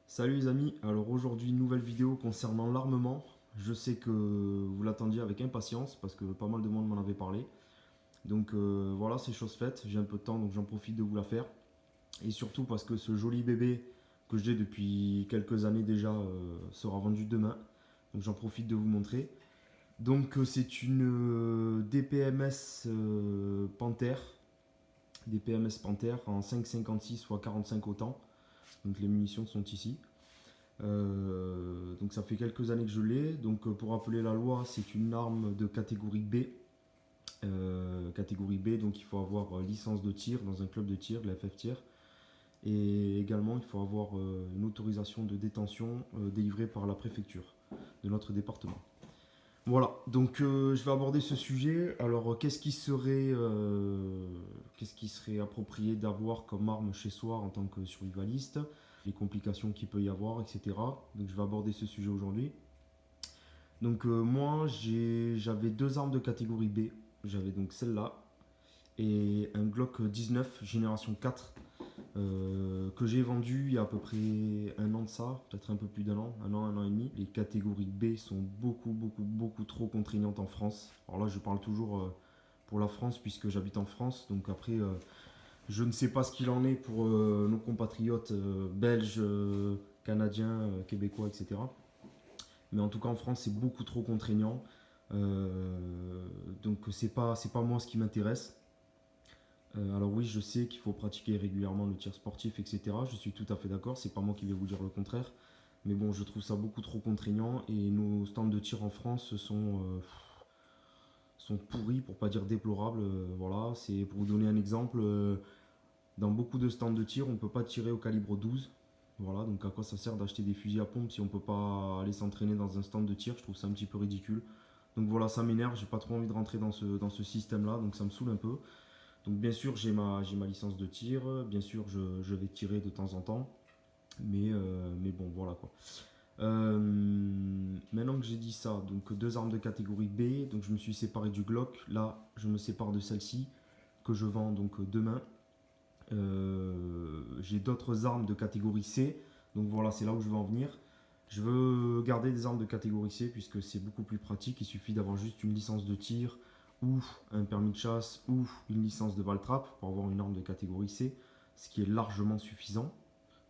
Salut les amis, alors aujourd'hui nouvelle vidéo concernant l'armement. Je sais que vous l'attendiez avec impatience parce que pas mal de monde m'en avait parlé. Donc voilà, c'est chose faite, j'ai un peu de temps donc j'en profite de vous la faire. Et surtout parce que ce joli bébé que j'ai depuis quelques années déjà sera vendu demain. Donc j'en profite de vous montrer. Donc c'est une DPMS Panther, DPMS Panther en 5,56 soit 45 autant. Donc les munitions sont ici. Donc ça fait quelques années que je l'ai. Donc pour rappeler la loi, c'est une arme de catégorie B. Catégorie B, donc il faut avoir licence de tir dans un club de tir, de la FF Tir. Et également, il faut avoir une autorisation de détention délivrée par la préfecture de notre département. Voilà, donc je vais aborder ce sujet. Alors, qu'est-ce qui serait approprié d'avoir comme arme chez soi en tant que survivaliste, les complications qu'il peut y avoir, etc. Donc, je vais aborder ce sujet aujourd'hui. Donc, moi, j'avais deux armes de catégorie B. J'avais donc celle-là et un Glock 19 génération 4 que j'ai vendu il y a à peu près un an de ça, peut-être un peu plus un an et demi. Les catégories B sont beaucoup trop contraignantes en France. Alors là, je parle toujours pour la France puisque j'habite en France. Donc après, je ne sais pas ce qu'il en est pour nos compatriotes belges, canadiens, québécois, etc. Mais en tout cas, en France, c'est beaucoup trop contraignant. Donc c'est pas moi ce qui m'intéresse. Alors oui, je sais qu'il faut pratiquer régulièrement le tir sportif, etc. Je suis tout à fait d'accord, c'est pas moi qui vais vous dire le contraire. Mais bon, je trouve ça beaucoup trop contraignant et nos stands de tir en France sont pourris, pour pas dire déplorables. Voilà, c'est pour vous donner un exemple. Dans beaucoup de stands de tir, on ne peut pas tirer au calibre 12. Voilà, donc à quoi ça sert d'acheter des fusils à pompe si on ne peut pas aller s'entraîner dans un stand de tir? Je trouve ça un petit peu ridicule. Donc voilà, ça m'énerve, j'ai pas trop envie de rentrer dans ce système-là, donc ça me saoule un peu. Donc bien sûr, j'ai ma licence de tir, bien sûr, je vais tirer de temps en temps, mais bon, voilà quoi. Maintenant que j'ai dit ça, donc deux armes de catégorie B, donc je me suis séparé du Glock, là je me sépare de celle-ci, que je vends donc demain. J'ai d'autres armes de catégorie C, donc voilà, c'est là où je veux en venir. Je veux garder des armes de catégorie C puisque c'est beaucoup plus pratique. Il suffit d'avoir juste une licence de tir ou un permis de chasse ou une licence de balle trap pour avoir une arme de catégorie C, ce qui est largement suffisant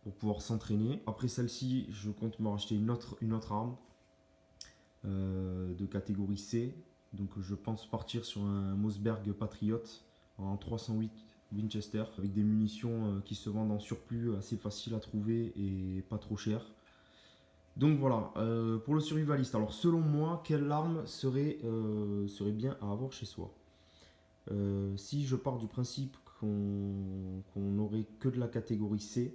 pour pouvoir s'entraîner. Après celle-ci, je compte me racheter une autre arme de catégorie C. Donc je pense partir sur un Mossberg Patriot en 308 Winchester avec des munitions qui se vendent en surplus, assez faciles à trouver et pas trop chères. Donc voilà, pour le survivaliste, alors selon moi, quelle arme serait bien à avoir chez soi? Si je pars du principe qu'on n'aurait que de la catégorie C,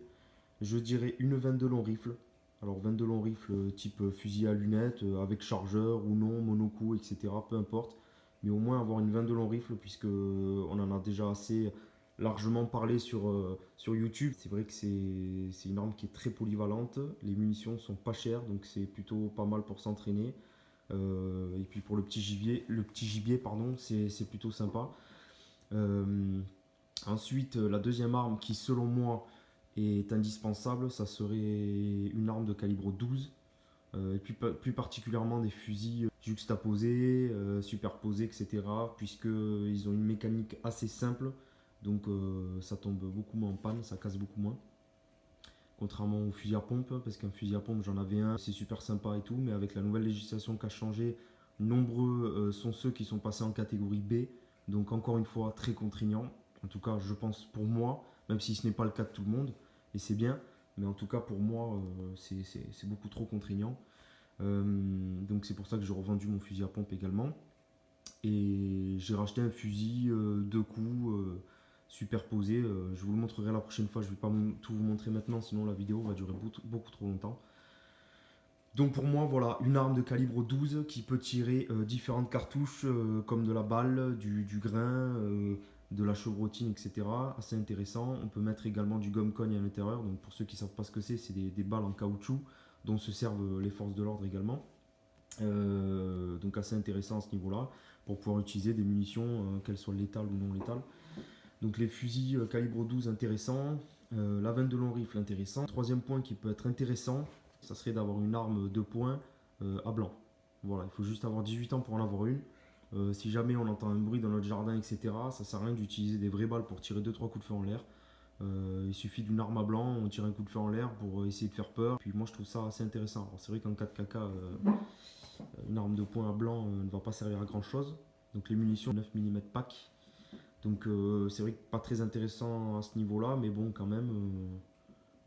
je dirais une 22 long rifle. Alors 22 long rifle type fusil à lunettes, avec chargeur ou non, monocoup, etc. Peu importe. Mais au moins avoir une 22 long rifle puisque on en a déjà assez largement parlé sur YouTube. C'est vrai que c'est une arme qui est très polyvalente. Les munitions sont pas chères, donc c'est plutôt pas mal pour s'entraîner. Et puis pour le petit gibier pardon, c'est plutôt sympa. Euh, Ensuite, la deuxième arme qui selon moi est indispensable, ça serait une arme de calibre 12, et puis plus particulièrement des fusils juxtaposés, superposés, etc. Puisqu'ils ont une mécanique assez simple, donc ça tombe beaucoup moins en panne, ça casse beaucoup moins. Contrairement au fusil à pompe, parce qu'un fusil à pompe j'en avais un, c'est super sympa et tout, mais avec la nouvelle législation qui a changé, nombreux sont ceux qui sont passés en catégorie B, donc encore une fois très contraignant. En tout cas, je pense pour moi, même si ce n'est pas le cas de tout le monde, et c'est bien, mais en tout cas pour moi, c'est beaucoup trop contraignant. Donc c'est pour ça que j'ai revendu mon fusil à pompe également. Et j'ai racheté un fusil deux coups superposé. Je vous le montrerai la prochaine fois. Je ne vais pas tout vous montrer maintenant, sinon la vidéo va durer beaucoup trop longtemps. Donc pour moi, voilà, une arme de calibre 12 qui peut tirer différentes cartouches comme de la balle, du grain, de la chevrotine, etc. Assez intéressant. On peut mettre également du gomme cogne à l'intérieur. Donc pour ceux qui ne savent pas ce que c'est des balles en caoutchouc dont se servent les forces de l'ordre également. Donc assez intéressant à ce niveau-là pour pouvoir utiliser des munitions, qu'elles soient létales ou non létales. Donc les fusils calibre 12 intéressants. La 22 long rifle, intéressant. Troisième point qui peut être intéressant, ça serait d'avoir une arme de poing à blanc. Voilà, il faut juste avoir 18 ans pour en avoir une. Si jamais on entend un bruit dans notre jardin, etc., ça sert à rien d'utiliser des vraies balles pour tirer 2-3 coups de feu en l'air. Il suffit d'une arme à blanc, on tire un coup de feu en l'air pour essayer de faire peur. Puis moi je trouve ça assez intéressant. Alors c'est vrai qu'en 4KK, une arme de poing à blanc ne va pas servir à grand chose. Donc les munitions 9 mm pack. Donc c'est vrai que pas très intéressant à ce niveau là, mais bon quand même,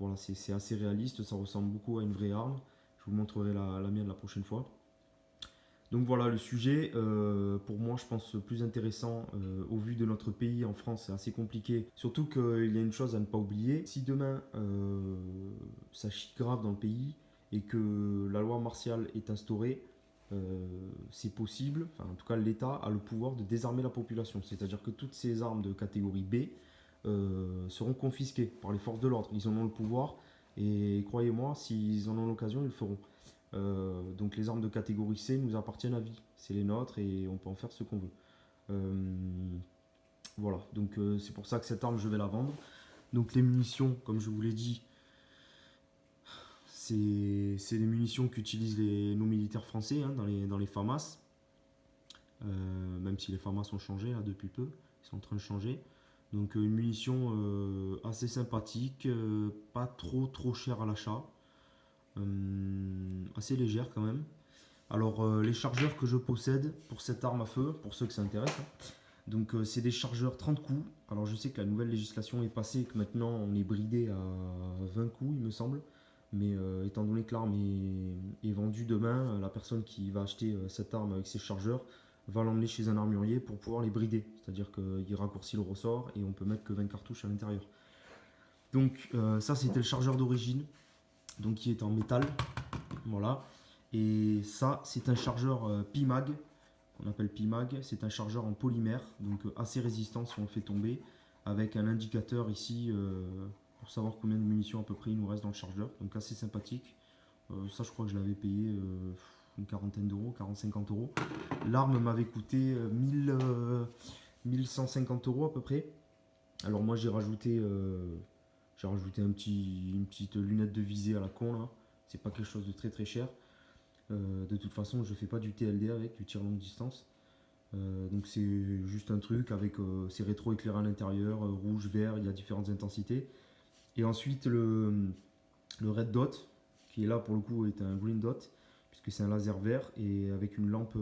voilà, c'est assez réaliste, ça ressemble beaucoup à une vraie arme. Je vous montrerai la mienne la prochaine fois. Donc voilà le sujet, pour moi je pense plus intéressant au vu de notre pays. En France c'est assez compliqué, surtout qu'il y a une chose à ne pas oublier, si demain ça chie grave dans le pays et que la loi martiale est instaurée, c'est possible, enfin en tout cas l'État a le pouvoir de désarmer la population, c'est-à-dire que toutes ces armes de catégorie B seront confisquées par les forces de l'ordre, ils en ont le pouvoir et croyez-moi s'ils en ont l'occasion ils le feront. Donc les armes de catégorie C nous appartiennent à vie, c'est les nôtres et on peut en faire ce qu'on veut. Voilà, donc c'est pour ça que cette arme je vais la vendre. Donc les munitions, comme je vous l'ai dit, c'est les munitions qu'utilisent nos militaires français hein, dans les FAMAS. Même si les FAMAS ont changé là, depuis peu, ils sont en train de changer. Donc une munition assez sympathique, pas trop chère à l'achat, assez légère quand même. Alors les chargeurs que je possède pour cette arme à feu, pour ceux que ça intéresse, hein, donc c'est des chargeurs 30 coups. Alors je sais que la nouvelle législation est passée, que maintenant on est bridé à 20 coups il me semble. Mais étant donné que l'arme est vendue demain, la personne qui va acheter cette arme avec ses chargeurs va l'emmener chez un armurier pour pouvoir les brider. C'est-à-dire qu'il raccourcit le ressort et on peut mettre que 20 cartouches à l'intérieur. Donc ça c'était le chargeur d'origine, donc qui est en métal. Voilà. Et ça c'est un chargeur PIMAG, qu'on appelle PIMAG. C'est un chargeur en polymère, donc assez résistant si on le fait tomber, avec un indicateur ici pour savoir combien de munitions à peu près il nous reste dans le chargeur. Donc assez sympathique. Ça je crois que je l'avais payé une quarantaine d'euros, 40-50 euros. L'arme m'avait coûté 1150 euros à peu près. Alors moi j'ai rajouté une petite lunette de visée à la con là. C'est pas quelque chose de très cher. De toute façon je fais pas du TLD avec, du tir longue distance. Donc c'est juste un truc avec ces rétro-éclairés à l'intérieur, rouge, vert, il y a différentes intensités. Et ensuite le red dot, qui est là pour le coup est un green dot, puisque c'est un laser vert et avec une lampe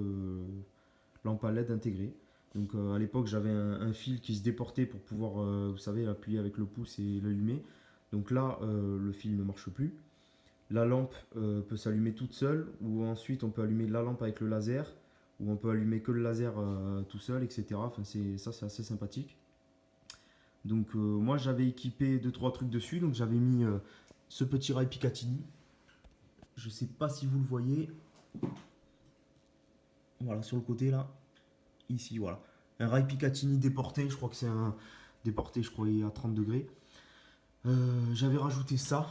à LED intégrée. Donc à l'époque j'avais un fil qui se déportait pour pouvoir, vous savez, appuyer avec le pouce et l'allumer. Donc là le fil ne marche plus. La lampe peut s'allumer toute seule, ou ensuite on peut allumer la lampe avec le laser, ou on peut allumer que le laser tout seul, etc. Enfin, c'est assez sympathique. Donc moi j'avais équipé 2-3 trucs dessus, donc j'avais mis ce petit rail Picatinny. Je sais pas si vous le voyez. Voilà, sur le côté là. Ici, voilà. Un rail Picatinny déporté, je crois que c'est un déporté, je crois, à 30 degrés. J'avais rajouté ça.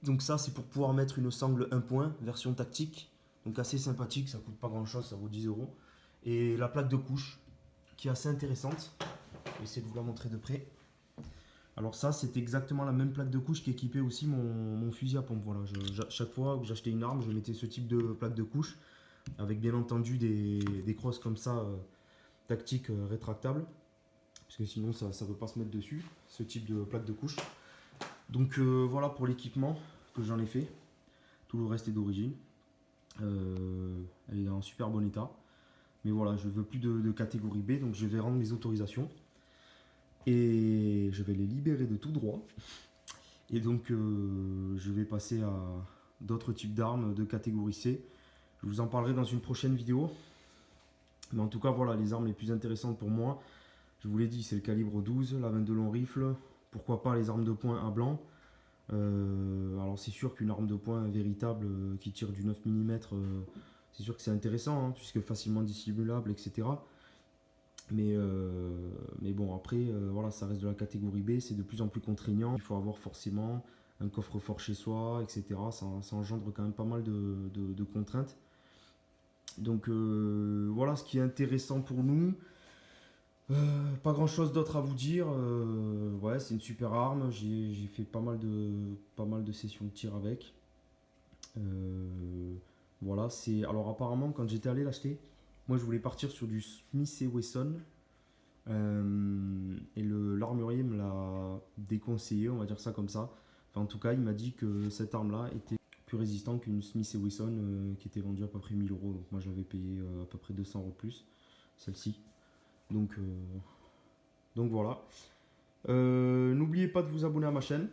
Donc ça c'est pour pouvoir mettre une sangle 1 point, version tactique. Donc assez sympathique, ça coûte pas grand chose, ça vaut 10 euros. Et la plaque de couche, qui est assez intéressante. Je vais essayer de vous la montrer de près. Alors ça c'est exactement la même plaque de couche qui équipait aussi mon fusil à pompe. Voilà, chaque fois que j'achetais une arme, je mettais ce type de plaque de couche. Avec bien entendu des crosses comme ça, tactiques rétractables. Parce que sinon ça ne peut pas se mettre dessus, ce type de plaque de couche. Donc voilà pour l'équipement que j'en ai fait. Tout le reste est d'origine. Elle est en super bon état. Mais voilà, je ne veux plus de catégorie B, donc je vais rendre mes autorisations. Et je vais les libérer de tout droit. Et donc je vais passer à d'autres types d'armes de catégorie C. Je vous en parlerai dans une prochaine vidéo. Mais en tout cas, voilà, les armes les plus intéressantes pour moi. Je vous l'ai dit, c'est le calibre 12, la 22 long rifle. Pourquoi pas les armes de poing à blanc. Alors c'est sûr qu'une arme de poing véritable qui tire du 9 mm, c'est sûr que c'est intéressant, hein, puisque facilement dissimulable, etc. Mais bon, après, voilà, ça reste de la catégorie B, c'est de plus en plus contraignant. Il faut avoir forcément un coffre-fort chez soi, etc. Ça engendre quand même pas mal de contraintes. Donc voilà ce qui est intéressant pour nous. Pas grand chose d'autre à vous dire. Ouais, c'est une super arme. J'ai fait pas mal de sessions de tir avec. Euh, voilà, c'est. Alors, apparemment, quand j'étais allé l'acheter, moi je voulais partir sur du Smith et Wesson. Et l'armurier me l'a déconseillé, on va dire ça comme ça. Enfin, en tout cas, il m'a dit que cette arme-là était plus résistante qu'une Smith et Wesson qui était vendue à peu près 1000 euros. Donc, moi, j'avais payé à peu près 200 euros de plus, celle-ci. Donc, voilà. N'oubliez pas de vous abonner à ma chaîne.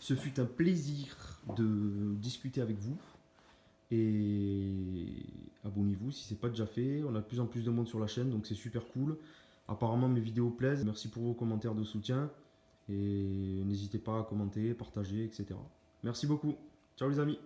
Ce fut un plaisir de discuter avec vous. Et abonnez-vous si ce n'est pas déjà fait. On a de plus en plus de monde sur la chaîne, donc c'est super cool. Apparemment mes vidéos plaisent. Merci pour vos commentaires de soutien. Et n'hésitez pas à commenter, partager, etc. Merci beaucoup. Ciao les amis.